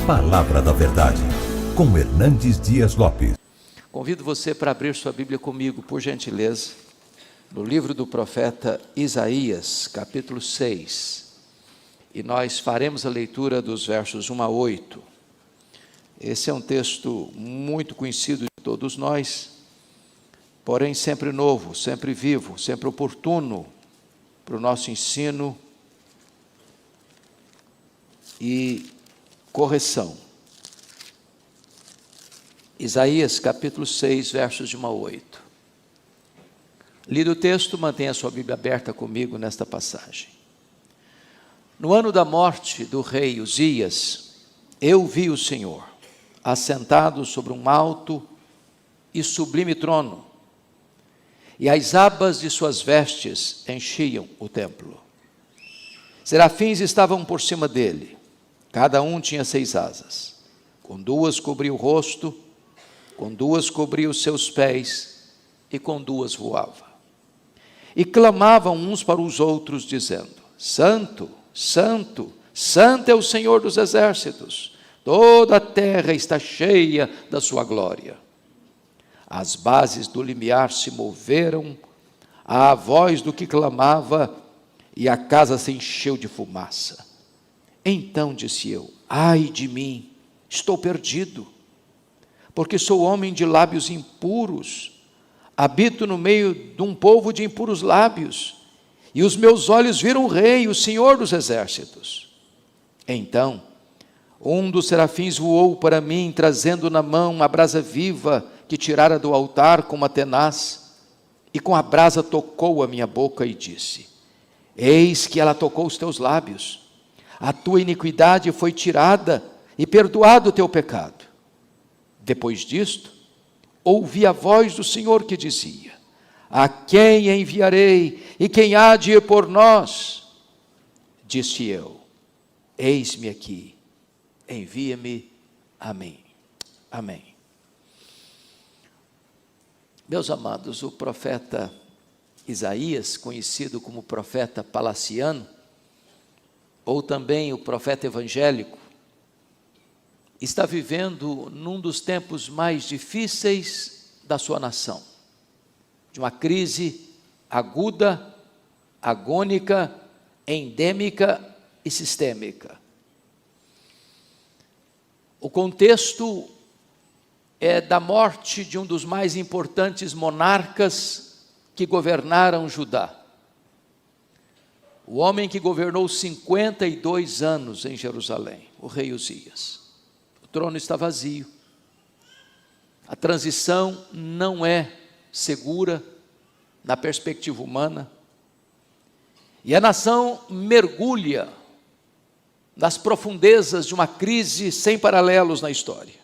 Palavra da Verdade, com Hernandes Dias Lopes. Convido você para abrir sua Bíblia comigo, por gentileza, no livro do profeta Isaías, capítulo 6. E nós faremos a leitura dos versos 1 a 8. Esse é um texto muito conhecido de todos nós, porém sempre novo, sempre vivo, sempre oportuno para o nosso ensino e correção. Isaías capítulo 6, versos de 1 a 8. Lido o texto, mantenha a sua Bíblia aberta comigo nesta passagem. No ano da morte do rei Uzias, eu vi o Senhor, assentado sobre um alto e sublime trono, e as abas de suas vestes enchiam o templo. Serafins estavam por cima dele, cada um tinha 6 asas, com 2 cobria o rosto, com 2 cobria os seus pés, e com 2 voava. E clamavam uns para os outros, dizendo: Santo, Santo, Santo é o Senhor dos exércitos, toda a terra está cheia da sua glória. As bases do limiar se moveram à voz do que clamava, e a casa se encheu de fumaça. Então disse eu: ai de mim, estou perdido, porque sou homem de lábios impuros, habito no meio de um povo de impuros lábios, e os meus olhos viram o Rei, o Senhor dos exércitos. Então um dos serafins voou para mim, trazendo na mão uma brasa viva que tirara do altar com uma tenaz, e com a brasa tocou a minha boca e disse: eis que ela tocou os teus lábios, a tua iniquidade foi tirada e perdoado o teu pecado. Depois disto, ouvi a voz do Senhor que dizia: a quem enviarei e quem há de ir por nós? Disse eu: eis-me aqui, envia-me a mim. Amém. Meus amados, o profeta Isaías, conhecido como profeta palaciano, ou também o profeta evangélico, está vivendo num dos tempos mais difíceis da sua nação, de uma crise aguda, agônica, endêmica e sistêmica. O contexto é da morte de um dos mais importantes monarcas que governaram Judá. O homem que governou 52 anos em Jerusalém, o rei Uzias. O trono está vazio. A transição não é segura na perspectiva humana. E a nação mergulha nas profundezas de uma crise sem paralelos na história.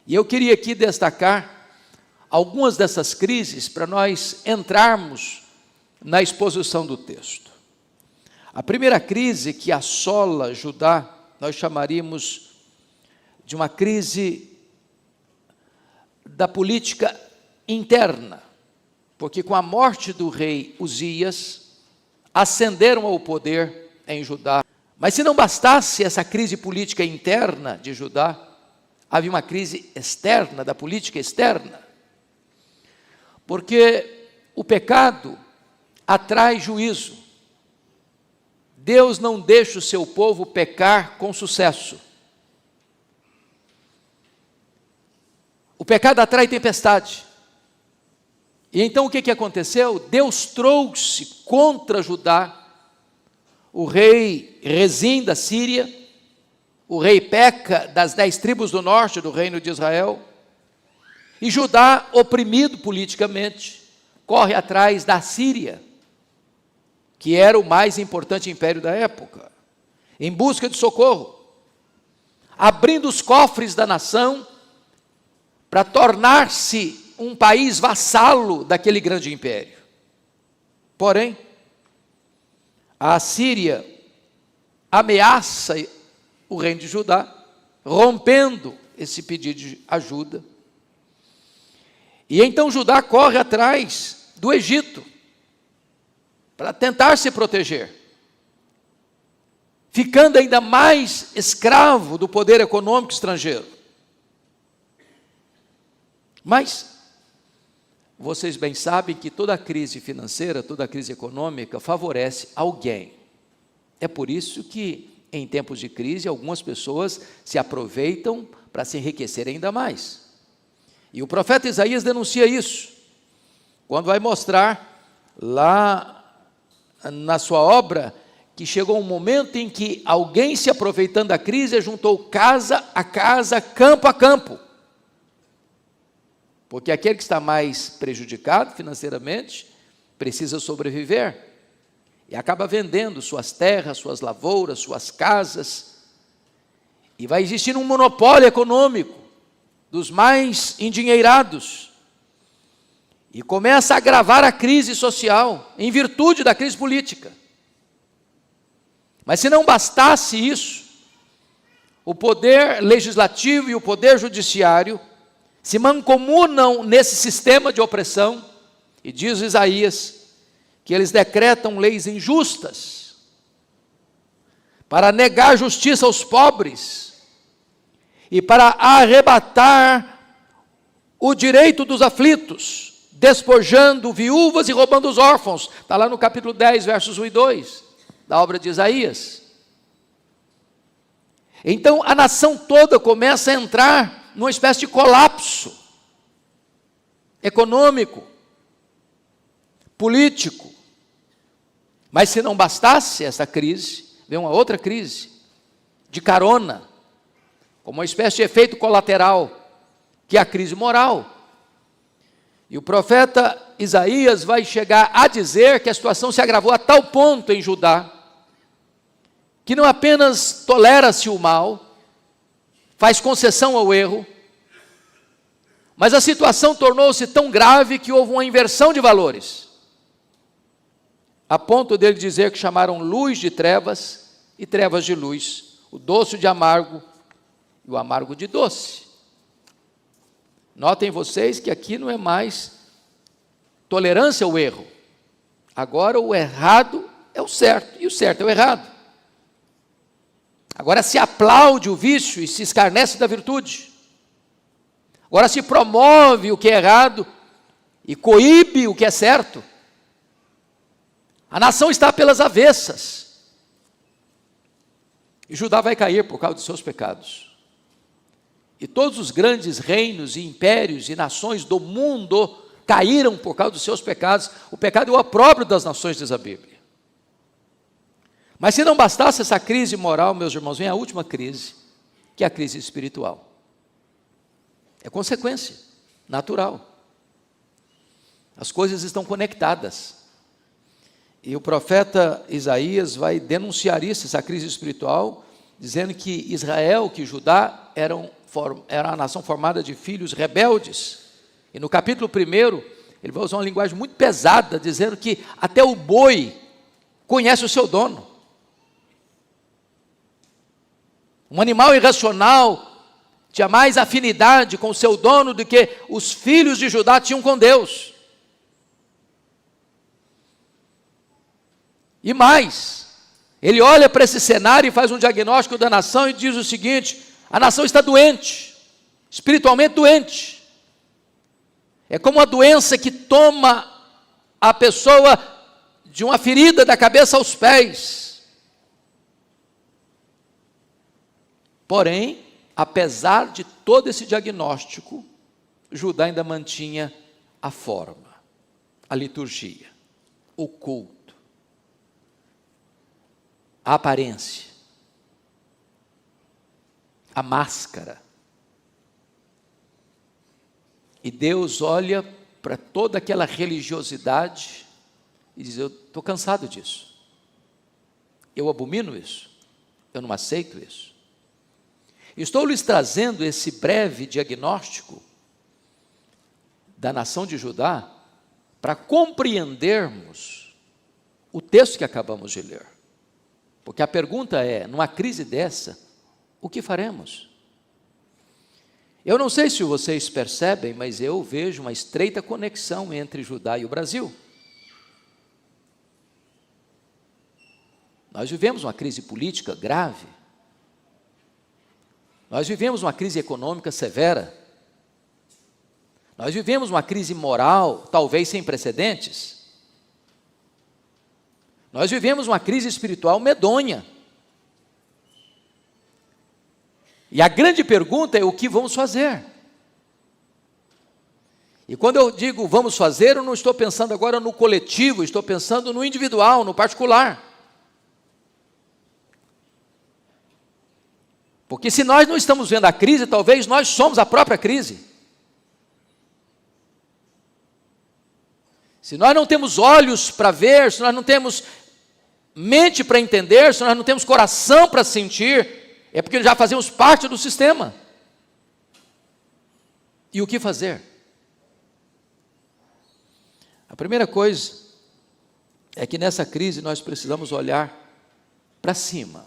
E eu queria aqui destacar algumas dessas crises para nós entrarmos na exposição do texto. A primeira crise que assola Judá, nós chamaríamos de uma crise da política interna, porque com a morte do rei Uzias, ascenderam ao poder em Judá. Mas se não bastasse essa crise política interna de Judá, havia uma crise externa, da política externa, porque o pecado atrai juízo. Deus não deixa o seu povo pecar com sucesso. O pecado atrai tempestade. E então o que aconteceu? Deus trouxe contra Judá o rei Rezim da Síria, o rei Peca das 10 tribos do norte do reino de Israel, e Judá, oprimido politicamente, corre atrás da Síria, que era o mais importante império da época, em busca de socorro, abrindo os cofres da nação para tornar-se um país vassalo daquele grande império. Porém, a Síria ameaça o reino de Judá, rompendo esse pedido de ajuda. E então Judá corre atrás do Egito, para tentar se proteger. ficando ainda mais escravo do poder econômico estrangeiro. Mas vocês bem sabem que toda crise financeira, toda crise econômica favorece alguém. É por isso que, em tempos de crise, algumas pessoas se aproveitam para se enriquecer ainda mais. E o profeta Isaías denuncia isso, quando vai mostrar lá na sua obra que chegou um momento em que alguém, se aproveitando da crise, juntou casa a casa, campo a campo. Porque aquele que está mais prejudicado financeiramente precisa sobreviver e acaba vendendo suas terras, suas lavouras, suas casas, e vai existir um monopólio econômico dos mais endinheirados, e começa a agravar a crise social em virtude da crise política. Mas se não bastasse isso, o poder legislativo e o poder judiciário se mancomunam nesse sistema de opressão, e diz Isaías que eles decretam leis injustas para negar justiça aos pobres e para arrebatar o direito dos aflitos, despojando viúvas e roubando os órfãos. Está lá no capítulo 10, versos 1 e 2, da obra de Isaías. Então a nação toda começa a entrar numa espécie de colapso econômico, político. Mas se não bastasse essa crise, vem uma outra crise, de carona, como uma espécie de efeito colateral, que é a crise moral. E o profeta Isaías vai chegar a dizer que a situação se agravou a tal ponto em Judá, que não apenas tolera-se o mal, faz concessão ao erro, mas a situação tornou-se tão grave que houve uma inversão de valores, a ponto dele dizer que chamaram luz de trevas e trevas de luz, o doce de amargo e o amargo de doce. Notem vocês que aqui não é mais tolerância ao erro, agora o errado é o certo e o certo é o errado. Agora se aplaude o vício e se escarnece da virtude. Agora se promove o que é errado e coíbe o que é certo. A nação está pelas avessas. E Judá vai cair por causa dos seus pecados. E todos os grandes reinos e impérios e nações do mundo caíram por causa dos seus pecados. O pecado é o opróbrio das nações, diz a Bíblia. Mas se não bastasse essa crise moral, meus irmãos, vem a última crise, que é a crise espiritual. É consequência natural. As coisas estão conectadas. E o profeta Isaías vai denunciar isso, essa crise espiritual, dizendo que Israel, que Judá, era uma nação formada de filhos rebeldes. E no capítulo 1, ele vai usar uma linguagem muito pesada, dizendo que até o boi conhece o seu dono. Um animal irracional tinha mais afinidade com o seu dono do que os filhos de Judá tinham com Deus. E mais, ele olha para esse cenário e faz um diagnóstico da nação e diz o seguinte: a nação está doente, espiritualmente doente. É como uma doença que toma a pessoa de uma ferida da cabeça aos pés. Porém, apesar de todo esse diagnóstico, Judá ainda mantinha a forma, a liturgia, o culto, a aparência, a máscara. E Deus olha para toda aquela religiosidade e diz: eu estou cansado disso, eu abomino isso, eu não aceito isso. Estou lhes trazendo esse breve diagnóstico da nação de Judá para compreendermos o texto que acabamos de ler. Porque a pergunta é, numa crise dessa, o que faremos? Eu não sei se vocês percebem, mas eu vejo uma estreita conexão entre Judá e o Brasil. Nós vivemos uma crise política grave. Nós vivemos uma crise econômica severa. Nós vivemos uma crise moral, talvez sem precedentes. Nós vivemos uma crise espiritual medonha. E a grande pergunta é: o que vamos fazer? E quando eu digo vamos fazer, eu não estou pensando agora no coletivo, estou pensando no individual, no particular. Porque se nós não estamos vendo a crise, talvez nós somos a própria crise. Se nós não temos olhos para ver, se nós não temos mente para entender, se nós não temos coração para sentir, é porque já fazemos parte do sistema. E o que fazer? A primeira coisa é que nessa crise nós precisamos olhar para cima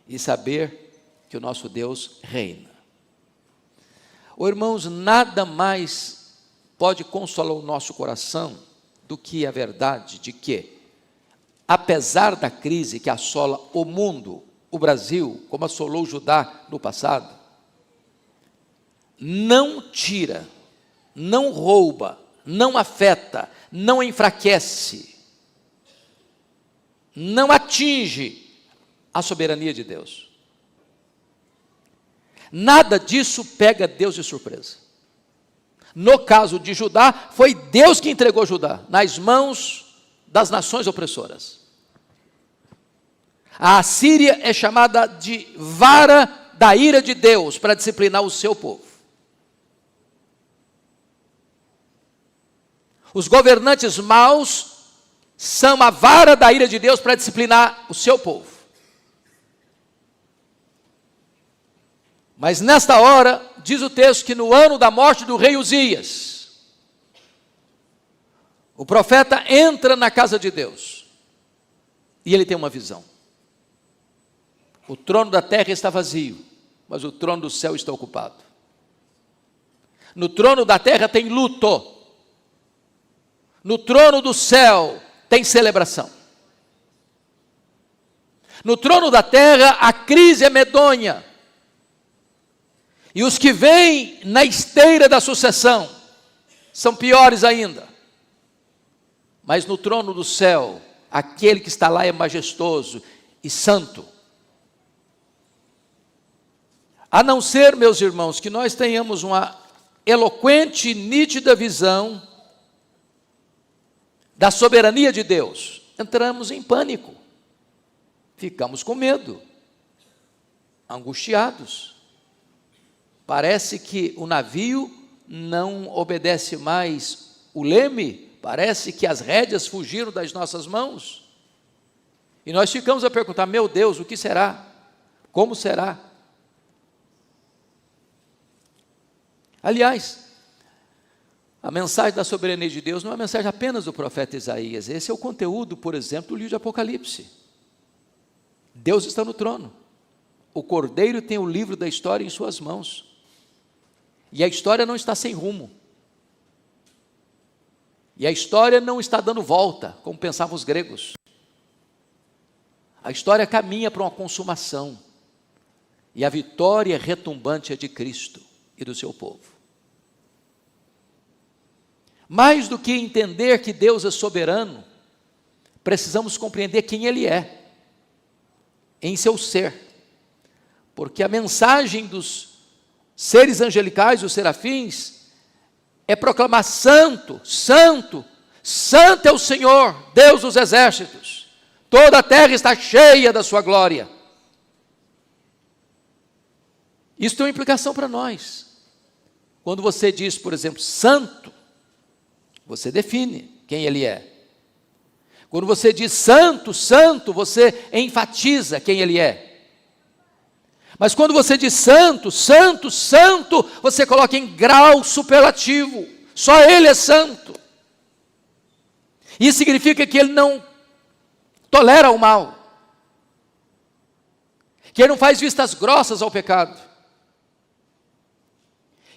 e saber que o nosso Deus reina. Irmãos, nada mais pode consolar o nosso coração do que a verdade de que, apesar da crise que assola o mundo, o Brasil, como assolou Judá no passado, não tira, não rouba, não afeta, não enfraquece, não atinge a soberania de Deus. Nada disso pega Deus de surpresa. No caso de Judá, foi Deus que entregou Judá nas mãos das nações opressoras. A Assíria é chamada de vara da ira de Deus para disciplinar o seu povo. Os governantes maus são a vara da ira de Deus para disciplinar o seu povo. Mas nesta hora, diz o texto que no ano da morte do rei Uzias, o profeta entra na casa de Deus e ele tem uma visão. O trono da terra está vazio, mas o trono do céu está ocupado. No trono da terra tem luto. No trono do céu tem celebração. No trono da terra a crise é medonha. E os que vêm na esteira da sucessão são piores ainda. Mas no trono do céu, aquele que está lá é majestoso e santo. A não ser, meus irmãos, que nós tenhamos uma eloquente e nítida visão da soberania de Deus, entramos em pânico, ficamos com medo, angustiados. Parece que o navio não obedece mais o leme, parece que as rédeas fugiram das nossas mãos. E nós ficamos a perguntar: meu Deus, o que será? Como será? Aliás, a mensagem da soberania de Deus não é uma mensagem apenas do profeta Isaías. Esse é o conteúdo, por exemplo, do livro de Apocalipse. Deus está no trono. O Cordeiro tem o livro da história em suas mãos. E a história não está sem rumo. E a história não está dando volta, como pensavam os gregos. A história caminha para uma consumação. E a vitória retumbante é de Cristo e do seu povo. Mais do que entender que Deus é soberano, precisamos compreender quem Ele é, em seu ser. Porque a mensagem dos seres angelicais, os serafins, é proclamar: santo, santo, santo é o Senhor, Deus dos exércitos, toda a terra está cheia da sua glória. Isso tem uma implicação para nós. Quando você diz, por exemplo, santo, você define quem Ele é. Quando você diz santo, santo, você enfatiza quem Ele é. Mas quando você diz santo, santo, santo, você coloca em grau superlativo. Só Ele é santo. Isso significa que Ele não tolera o mal, que Ele não faz vistas grossas ao pecado,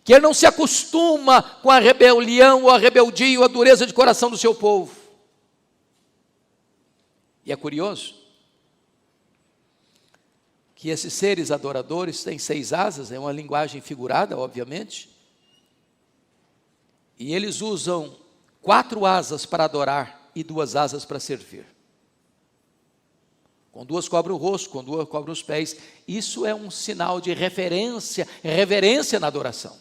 que Ele não se acostuma com a rebelião, ou a rebeldia, ou a dureza de coração do seu povo. E é curioso que esses seres adoradores têm 6 asas, é uma linguagem figurada, obviamente, e eles usam 4 asas para adorar e 2 asas para servir. Com 2 cobrem o rosto, com 2 cobrem os pés. Isso é um sinal de reverência na adoração.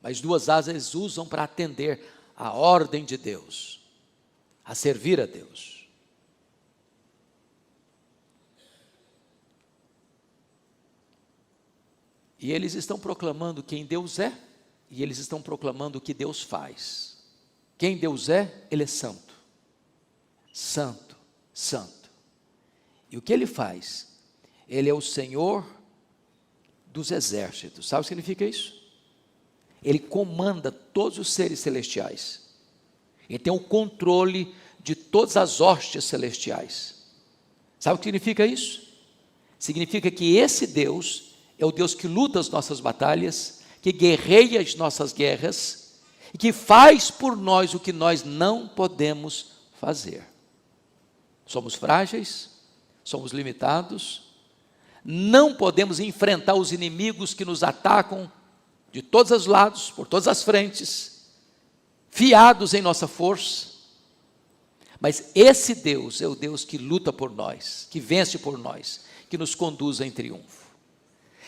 Mas 2 asas eles usam para atender a ordem de Deus, a servir a Deus. E eles estão proclamando quem Deus é, e eles estão proclamando o que Deus faz. Quem Deus é, Ele é santo. Santo, santo. E o que Ele faz? Ele é o Senhor dos exércitos. Sabe o que significa isso? Ele comanda todos os seres celestiais. Ele tem o controle de todas as hostes celestiais. Sabe o que significa isso? Significa que esse Deus é o Deus que luta as nossas batalhas, que guerreia as nossas guerras, e que faz por nós o que nós não podemos fazer. Somos frágeis, somos limitados, não podemos enfrentar os inimigos que nos atacam de todos os lados, por todas as frentes, fiados em nossa força. Mas esse Deus é o Deus que luta por nós, que vence por nós, que nos conduz em triunfo.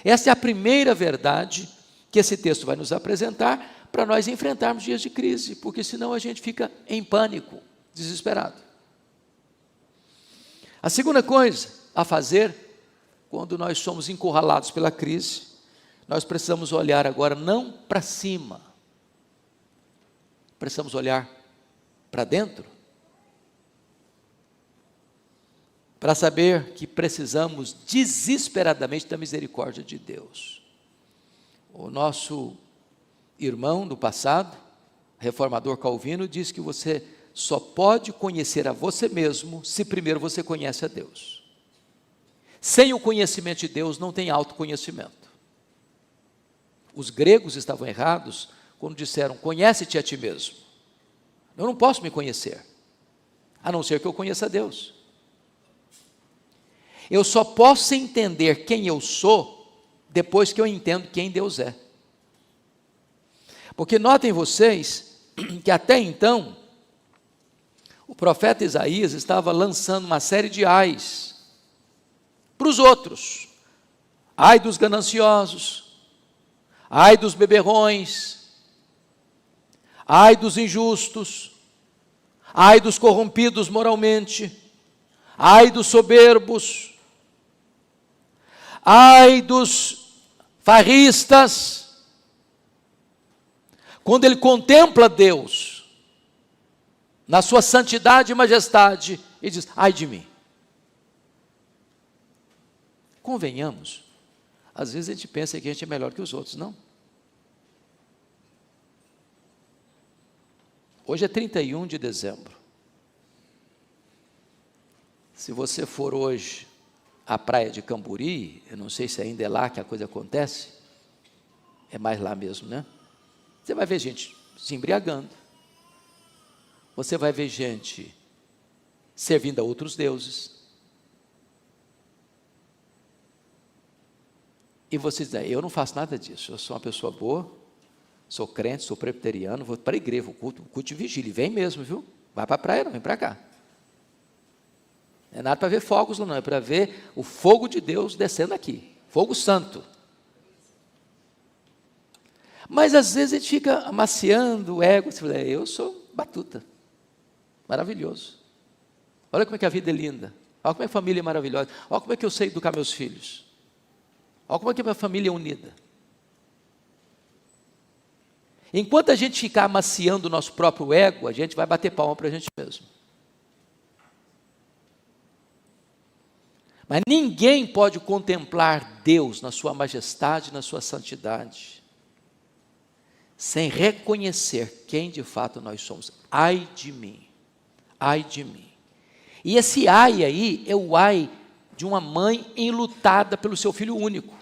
Essa é a primeira verdade que esse texto vai nos apresentar para nós enfrentarmos dias de crise, porque senão a gente fica em pânico, desesperado. A segunda coisa a fazer, quando nós somos encurralados pela crise, nós precisamos olhar agora não para cima, precisamos olhar para dentro, para saber que precisamos desesperadamente da misericórdia de Deus. O nosso irmão do passado, reformador Calvino, diz que você só pode conhecer a você mesmo se primeiro você conhece a Deus. Sem o conhecimento de Deus não tem autoconhecimento. Os gregos estavam errados quando disseram: conhece-te a ti mesmo. Eu não posso me conhecer, a não ser que eu conheça a Deus. Eu só posso entender quem eu sou depois que eu entendo quem Deus é. Porque notem vocês que até então o profeta Isaías estava lançando uma série de ais para os outros. Ai dos gananciosos, ai dos beberrões, ai dos injustos, ai dos corrompidos moralmente, ai dos soberbos, ai dos farristas. Quando ele contempla Deus na sua santidade e majestade, ele diz: ai de mim. Convenhamos, às vezes a gente pensa que a gente é melhor que os outros, não? Hoje é 31 de dezembro. Se você for hoje à praia de Camburi, eu não sei se ainda é lá que a coisa acontece, é mais lá mesmo, né? Você vai ver gente se embriagando, você vai ver gente servindo a outros deuses, e você diz: eu não faço nada disso, eu sou uma pessoa boa, sou crente, sou presbiteriano, vou para a igreja, vou culto de vigília, vem mesmo, viu? Vai para a praia não, vem para cá. Não é nada para ver fogos não, é para ver o fogo de Deus descendo aqui, fogo santo. Mas às vezes a gente fica amaciando o ego, você fala: eu sou batuta, maravilhoso, olha como é que a vida é linda, olha como é que a família é maravilhosa, olha como é que eu sei educar meus filhos, olha como é que a minha família é unida. Enquanto a gente ficar amaciando o nosso próprio ego, a gente vai bater palma para a gente mesmo. Mas ninguém pode contemplar Deus na sua majestade, na sua santidade, sem reconhecer quem de fato nós somos. Ai de mim, ai de mim. E esse ai aí é o ai de uma mãe enlutada pelo seu filho único.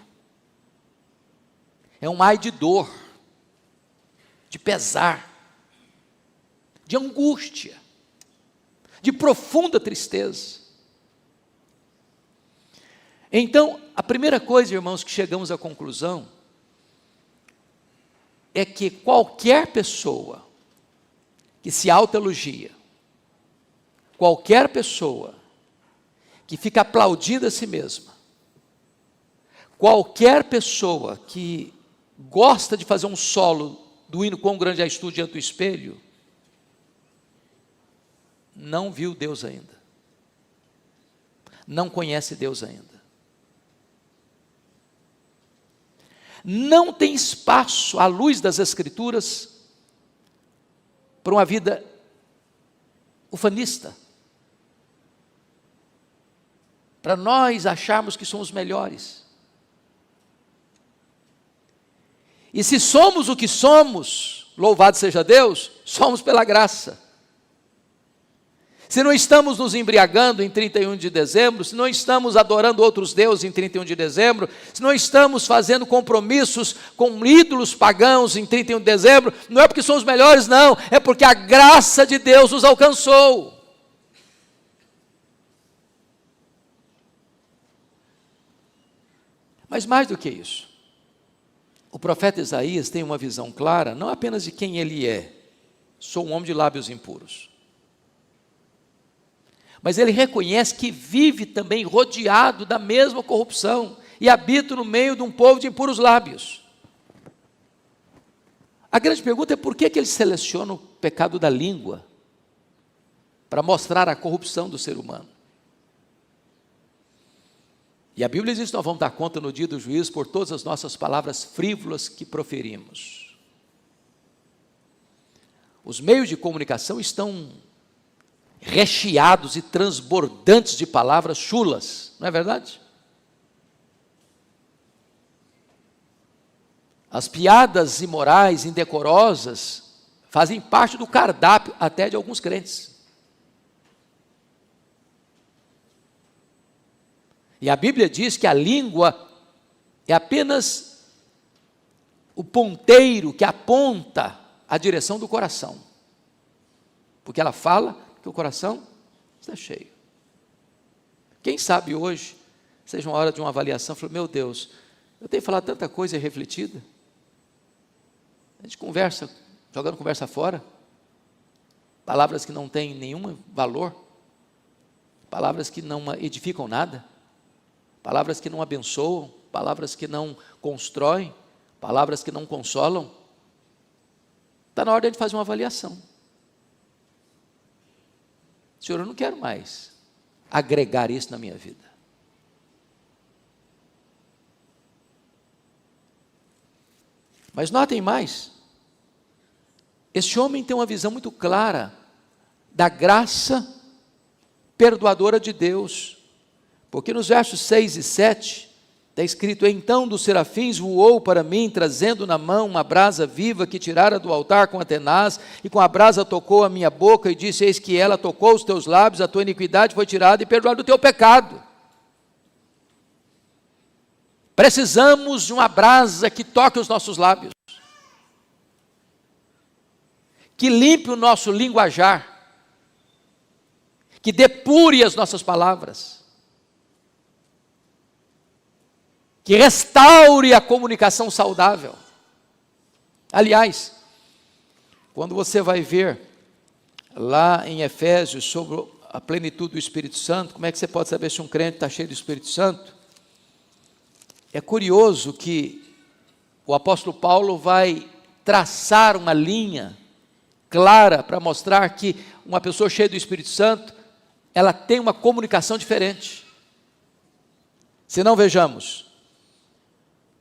É um ai de dor, de pesar, de angústia, de profunda tristeza. Então, a primeira coisa, irmãos, que chegamos à conclusão é que qualquer pessoa que se autoelogia, qualquer pessoa que fica aplaudindo a si mesma, qualquer pessoa que gosta de fazer um solo do hino Quão Grande És Tu diante do espelho, não viu Deus ainda, não conhece Deus ainda. Não tem espaço, à luz das Escrituras, para uma vida ufanista, para nós acharmos que somos melhores. E se somos o que somos, louvado seja Deus, somos pela graça. Se não estamos nos embriagando em 31 de dezembro, se não estamos adorando outros deuses em 31 de dezembro, se não estamos fazendo compromissos com ídolos pagãos em 31 de dezembro, não é porque somos melhores, não, é porque a graça de Deus nos alcançou. Mas mais do que isso, o profeta Isaías tem uma visão clara, não apenas de quem ele é, sou um homem de lábios impuros, mas ele reconhece que vive também rodeado da mesma corrupção e habita no meio de um povo de impuros lábios. A grande pergunta é por que ele seleciona o pecado da língua para mostrar a corrupção do ser humano. E a Bíblia diz que nós vamos dar conta no dia do juízo por todas as nossas palavras frívolas que proferimos. Os meios de comunicação estão recheados e transbordantes de palavras chulas, não é verdade? As piadas imorais, indecorosas, fazem parte do cardápio até de alguns crentes. E a Bíblia diz que a língua é apenas o ponteiro que aponta a direção do coração, porque ela fala que o coração está cheio. Quem sabe hoje seja uma hora de uma avaliação, falou, meu Deus, eu tenho falado tanta coisa refletida, a gente conversa, jogando conversa fora, palavras que não têm nenhum valor, palavras que não edificam nada, palavras que não abençoam, palavras que não constroem, palavras que não consolam. Está na hora de fazer uma avaliação. Senhor, eu não quero mais agregar isso na minha vida. Mas notem mais, este homem tem uma visão muito clara da graça perdoadora de Deus, porque nos versos 6 e 7, está escrito, então dos serafins voou para mim, trazendo na mão uma brasa viva que tirara do altar com a tenaz, e com a brasa tocou a minha boca e disse, eis que ela tocou os teus lábios, a tua iniquidade foi tirada e perdoado o teu pecado. Precisamos de uma brasa que toque os nossos lábios, que limpe o nosso linguajar, que depure as nossas palavras, que restaure a comunicação saudável. Aliás, quando você vai ver lá em Efésios sobre a plenitude do Espírito Santo, como é que você pode saber se um crente está cheio do Espírito Santo? É curioso que o apóstolo Paulo vai traçar uma linha clara para mostrar que uma pessoa cheia do Espírito Santo, ela tem uma comunicação diferente. Se não, vejamos.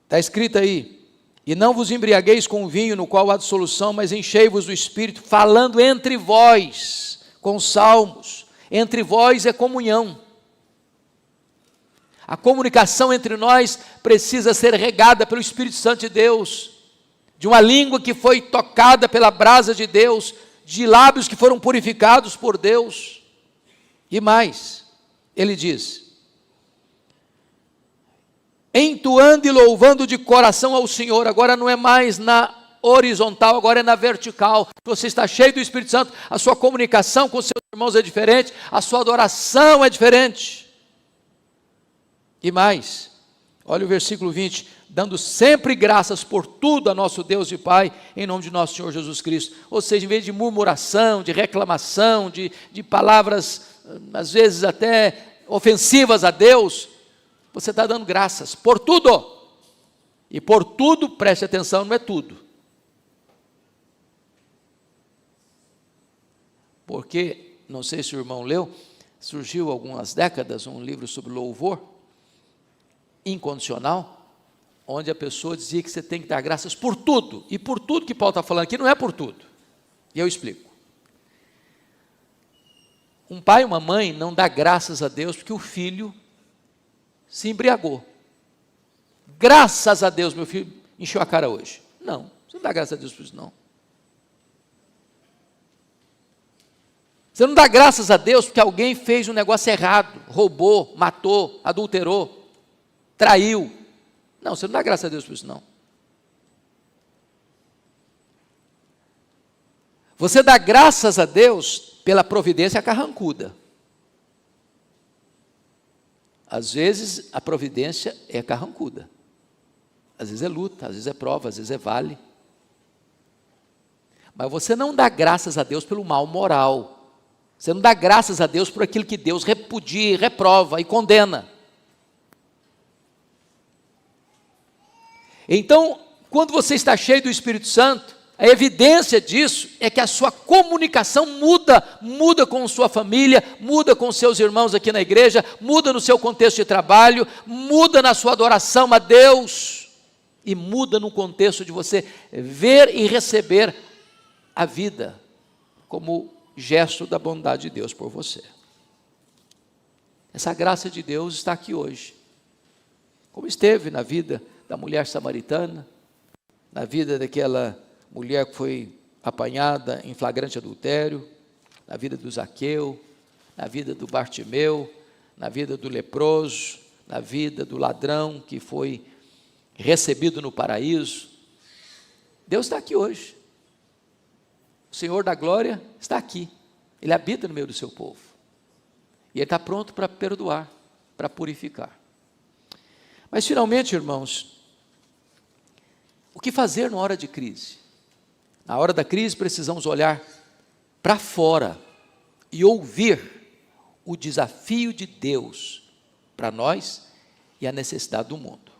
Está escrito aí, e não vos embriagueis com vinho no qual há dissolução, mas enchei-vos do Espírito, falando entre vós, com salmos. Entre vós é comunhão. A comunicação entre nós precisa ser regada pelo Espírito Santo de Deus, de uma língua que foi tocada pela brasa de Deus, de lábios que foram purificados por Deus. E mais, ele diz, entoando e louvando de coração ao Senhor. Agora não é mais na horizontal, agora é na vertical. Se você está cheio do Espírito Santo, a sua comunicação com seus irmãos é diferente, a sua adoração é diferente. E mais, olha o versículo 20, dando sempre graças por tudo a nosso Deus e Pai, em nome de nosso Senhor Jesus Cristo. Ou seja, em vez de murmuração, de reclamação, de palavras, às vezes até ofensivas a Deus, você está dando graças por tudo. E por tudo, preste atenção, não é tudo. Porque, não sei se o irmão leu, surgiu há algumas décadas um livro sobre louvor incondicional, onde a pessoa dizia que você tem que dar graças por tudo. E por tudo que Paulo está falando aqui não é por tudo. E eu explico. Um pai e uma mãe não dá graças a Deus porque o filho se embriagou. Graças a Deus, meu filho encheu a cara hoje. Não, você não dá graças a Deus por isso, não. Você não dá graças a Deus porque alguém fez um negócio errado, roubou, matou, adulterou, traiu. Não, você não dá graças a Deus por isso, não. Você dá graças a Deus pela providência carrancuda. Às vezes a providência é carrancuda. Às vezes é luta, às vezes é prova, às vezes é vale. Mas você não dá graças a Deus pelo mal moral. Você não dá graças a Deus por aquilo que Deus repudia, reprova e condena. Então, quando você está cheio do Espírito Santo, a evidência disso é que a sua comunicação muda com sua família, muda com seus irmãos aqui na igreja, muda no seu contexto de trabalho, muda na sua adoração a Deus, e muda no contexto de você ver e receber a vida como gesto da bondade de Deus por você. Essa graça de Deus está aqui hoje, como esteve na vida da mulher samaritana, na vida daquela mulher que foi apanhada em flagrante adultério, na vida do Zaqueu, na vida do Bartimeu, na vida do leproso, na vida do ladrão que foi recebido no paraíso. Deus está aqui hoje. O Senhor da glória está aqui. Ele habita no meio do seu povo. E Ele está pronto para perdoar, para purificar. Mas finalmente, irmãos, o que fazer na hora de crise? Na hora da crise precisamos olhar para fora e ouvir o desafio de Deus para nós e a necessidade do mundo.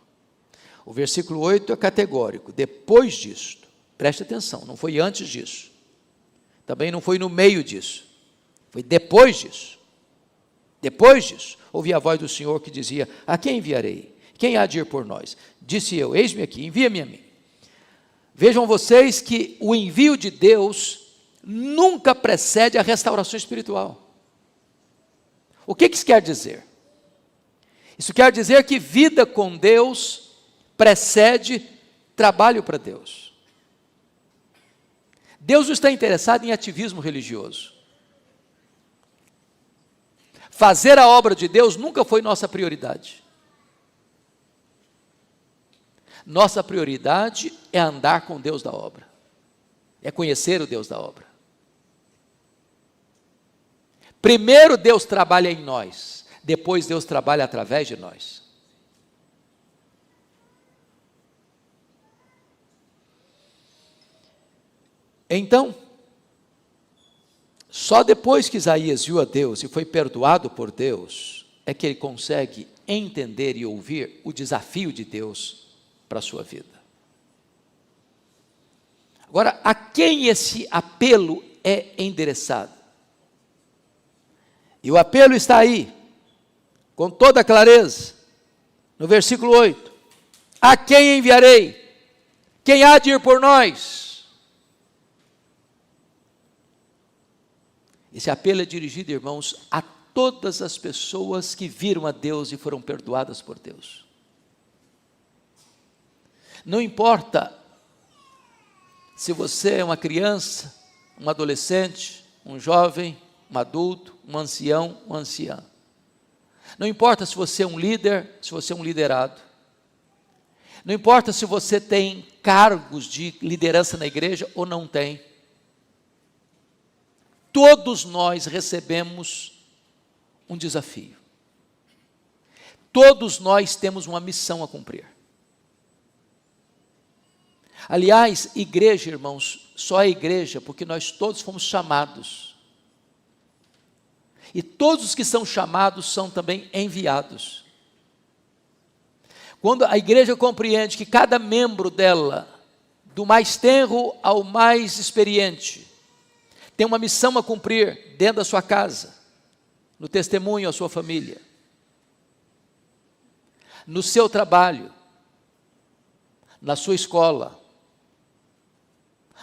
O versículo 8 é categórico. Depois disto, preste atenção, não foi antes disso, também não foi no meio disso, foi depois disso. Depois disso, ouvi a voz do Senhor que dizia: a quem enviarei? Quem há de ir por nós? Disse eu: eis-me aqui, envia-me a mim. Vejam vocês que o envio de Deus nunca precede a restauração espiritual. O que isso quer dizer? Isso quer dizer que vida com Deus precede trabalho para Deus. Deus não está interessado em ativismo religioso. Fazer a obra de Deus nunca foi nossa prioridade. Nossa prioridade é andar com Deus da obra, é conhecer o Deus da obra. Primeiro Deus trabalha em nós, depois Deus trabalha através de nós. Então, só depois que Isaías viu a Deus e foi perdoado por Deus, é que ele consegue entender e ouvir o desafio de Deus para a sua vida. Agora, a quem esse apelo é endereçado? E o apelo está aí, com toda a clareza, no versículo 8: a quem enviarei? Quem há de ir por nós? Esse apelo é dirigido, irmãos, a todas as pessoas que viram a Deus e foram perdoadas por Deus. Não importa se você é uma criança, um adolescente, um jovem, um adulto, um ancião, uma anciã. Não importa se você é um líder, se você é um liderado. Não importa se você tem cargos de liderança na igreja ou não tem. Todos nós recebemos um desafio. Todos nós temos uma missão a cumprir. Aliás, igreja, irmãos, só é igreja porque nós todos fomos chamados. E todos os que são chamados são também enviados. Quando a igreja compreende que cada membro dela, do mais tenro ao mais experiente, tem uma missão a cumprir dentro da sua casa, no testemunho à sua família, no seu trabalho, na sua escola,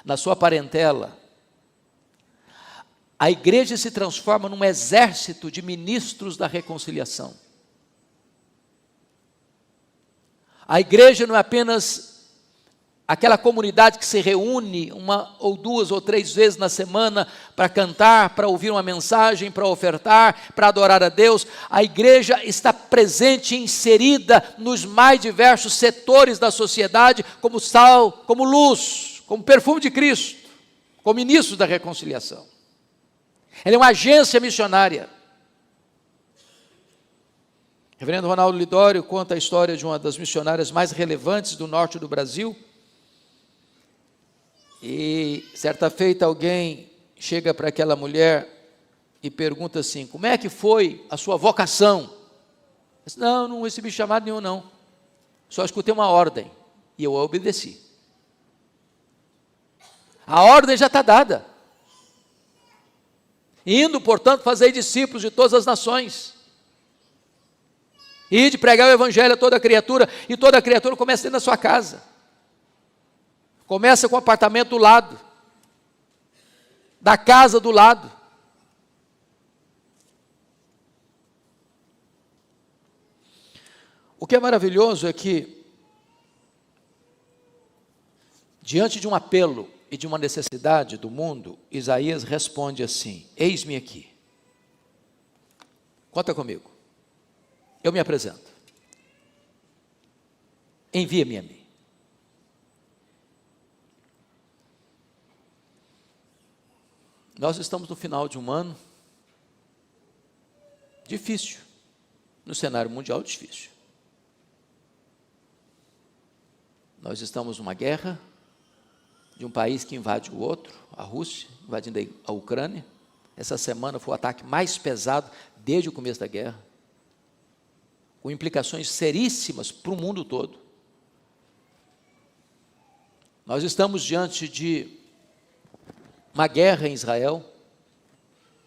na sua parentela, a igreja se transforma num exército de ministros da reconciliação. A igreja não é apenas aquela comunidade que se reúne uma ou duas ou três vezes na semana para cantar, para ouvir uma mensagem, para ofertar, para adorar a Deus. A igreja está presente, inserida nos mais diversos setores da sociedade, como sal, como luz, como perfume de Cristo, como ministro da reconciliação. Ela é uma agência missionária. O reverendo Ronaldo Lidório conta a história de uma das missionárias mais relevantes do norte do Brasil. E certa feita alguém chega para aquela mulher e pergunta assim: como é que foi a sua vocação? Ela disse: não recebi chamado nenhum não, só escutei uma ordem e eu a obedeci. A ordem já está dada. Indo, portanto, fazer discípulos de todas as nações. E de pregar o evangelho a toda criatura, e toda criatura começa dentro da sua casa. Começa com o apartamento do lado, da casa do lado. O que é maravilhoso é que, diante de um apelo e de uma necessidade do mundo, Isaías responde assim: eis-me aqui, conta comigo, eu me apresento, envia-me a mim. Nós estamos no final de um ano difícil, no cenário mundial difícil. Nós estamos numa guerra de um país que invade o outro, a Rússia, invadindo a Ucrânia. Essa semana foi o ataque mais pesado desde o começo da guerra, com implicações seríssimas para o mundo todo. Nós estamos diante de uma guerra em Israel,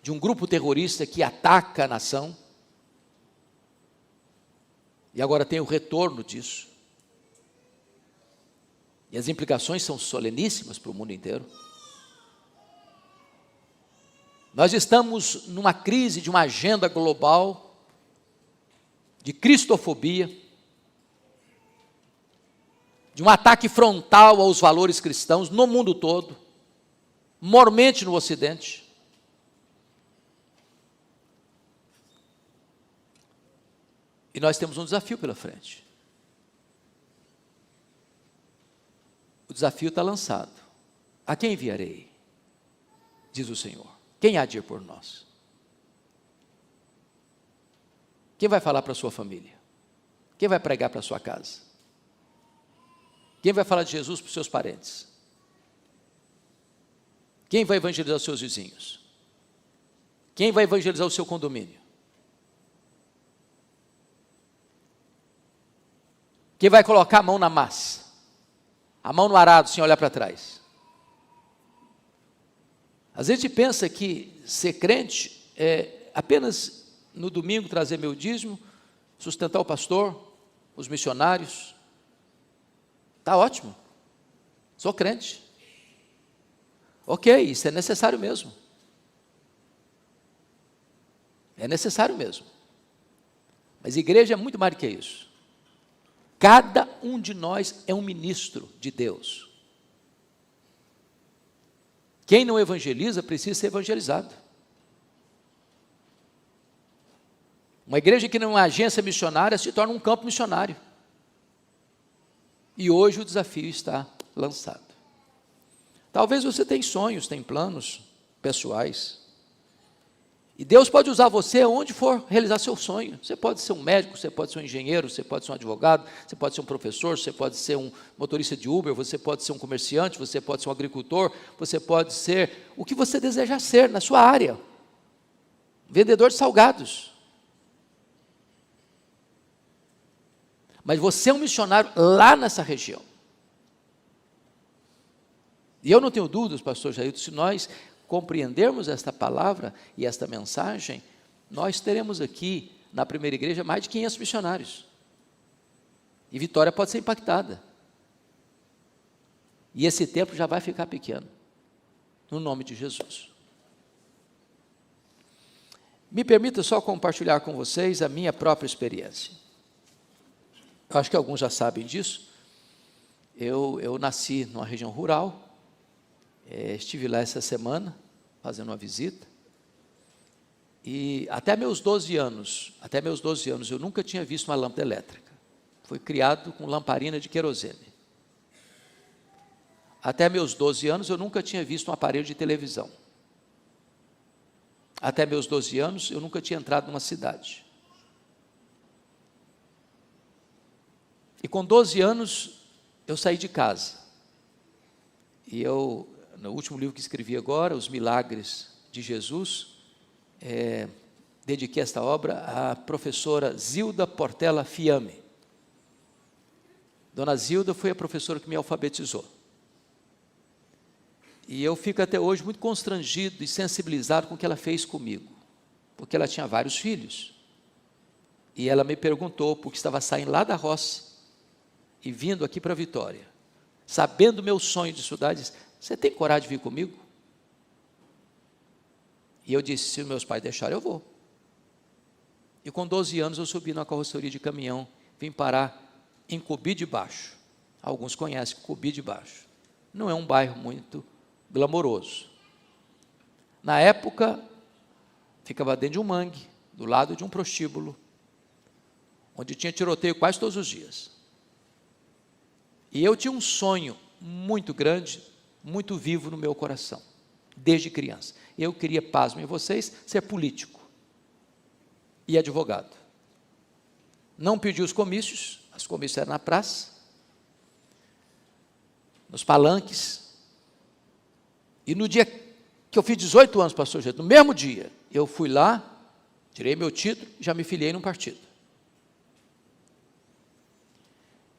de um grupo terrorista que ataca a nação, e agora tem o retorno disso, e as implicações são soleníssimas para o mundo inteiro. Nós estamos numa crise de uma agenda global, de cristofobia, de um ataque frontal aos valores cristãos no mundo todo, mormente no Ocidente. E nós temos um desafio pela frente. O desafio está lançado. A quem enviarei? Diz o Senhor. Quem há de ir por nós? Quem vai falar para a sua família? Quem vai pregar para a sua casa? Quem vai falar de Jesus para os seus parentes? Quem vai evangelizar os seus vizinhos? Quem vai evangelizar o seu condomínio? Quem vai colocar a mão na massa? A mão no arado, sem olhar para trás? Às vezes a gente pensa que ser crente é apenas no domingo trazer meu dízimo, sustentar o pastor, os missionários. Está ótimo, sou crente. Ok, isso é necessário mesmo. É necessário mesmo. Mas igreja é muito mais do que isso. Cada um de nós é um ministro de Deus. Quem não evangeliza precisa ser evangelizado. Uma igreja que não é uma agência missionária se torna um campo missionário. E hoje o desafio está lançado. Talvez você tenha sonhos, tenha planos pessoais. E Deus pode usar você onde for realizar seu sonho. Você pode ser um médico, você pode ser um engenheiro, você pode ser um advogado, você pode ser um professor, você pode ser um motorista de Uber, você pode ser um comerciante, você pode ser um agricultor, você pode ser o que você desejar ser na sua área. Vendedor de salgados. Mas você é um missionário lá nessa região. E eu não tenho dúvidas, pastor Jailton, se nós compreendermos esta palavra e esta mensagem, nós teremos aqui, na primeira igreja, mais de 500 missionários. E Vitória pode ser impactada. E esse tempo já vai ficar pequeno, no nome de Jesus. Me permita só compartilhar com vocês a minha própria experiência. Eu acho que alguns já sabem disso. Eu nasci numa região rural, estive lá essa semana, fazendo uma visita, e até meus 12 anos, eu nunca tinha visto uma lâmpada elétrica. Fui criado com lamparina de querosene. Até meus 12 anos, eu nunca tinha visto um aparelho de televisão. Até meus 12 anos, eu nunca tinha entrado numa cidade. E com 12 anos, eu saí de casa. E eu, no último livro que escrevi agora, Os Milagres de Jesus, dediquei esta obra à professora Zilda Portela Fiame. Dona Zilda foi a professora que me alfabetizou. E eu fico até hoje muito constrangido e sensibilizado com o que ela fez comigo, porque ela tinha vários filhos. E ela me perguntou, porque estava saindo lá da roça e vindo aqui para Vitória, sabendo o meu sonho de estudar, disse: você tem coragem de vir comigo? E eu disse: se meus pais deixarem, eu vou. E com 12 anos eu subi na carroceria de caminhão, vim parar em Cubi de Baixo. Alguns conhecem Cubi de Baixo. Não é um bairro muito glamouroso. Na época, ficava dentro de um mangue, do lado de um prostíbulo, onde tinha tiroteio quase todos os dias. E eu tinha um sonho muito grande, muito vivo no meu coração, desde criança. Eu queria, pasmem vocês, ser político e advogado. Não pedi os comícios eram na praça, nos palanques. E no dia que eu fiz 18 anos, pastor Jailton, no mesmo dia, eu fui lá, tirei meu título e já me filiei num partido.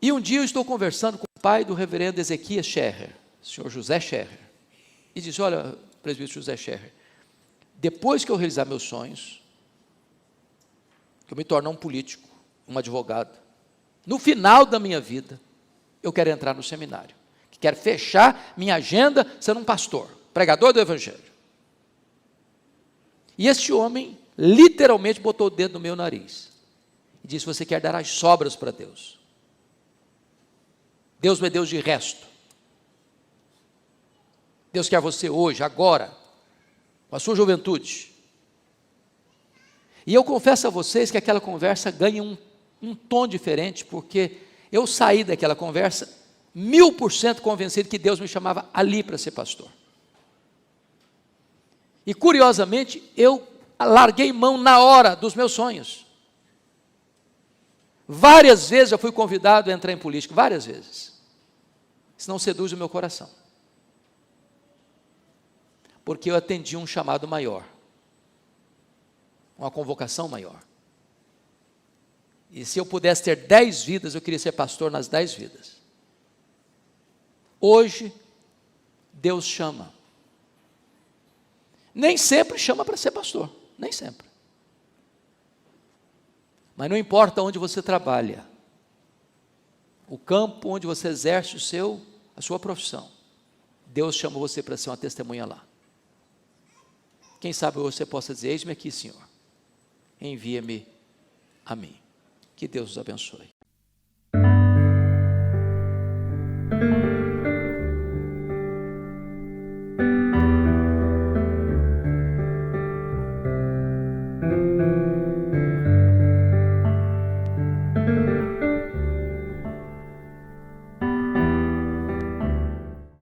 E um dia eu estou conversando com o pai do reverendo Ezequias Scherrer, o senhor José Scherrer, e disse: olha, presbítero José Scherrer, depois que eu realizar meus sonhos, que eu me tornar um político, um advogado, no final da minha vida, eu quero entrar no seminário, que quero fechar minha agenda sendo um pastor, pregador do evangelho. E este homem literalmente botou o dedo no meu nariz e disse: você quer dar as sobras para Deus? Deus não é Deus de resto. Deus quer você hoje, agora, com a sua juventude. E eu confesso a vocês que aquela conversa ganha um tom diferente, porque eu saí daquela conversa 1000% convencido que Deus me chamava ali para ser pastor. E curiosamente, eu larguei mão na hora dos meus sonhos. Várias vezes eu fui convidado a entrar em política, várias vezes. Isso não seduz o meu coração. Porque eu atendi um chamado maior, uma convocação maior. E se eu pudesse ter 10 vidas, eu queria ser pastor nas 10 vidas. Hoje, Deus chama. Nem sempre chama para ser pastor, nem sempre. Mas não importa onde você trabalha, o campo onde você exerce a sua profissão, Deus chama você para ser uma testemunha lá. Quem sabe você possa dizer: eis-me aqui, Senhor, envia-me a mim. Que Deus os abençoe.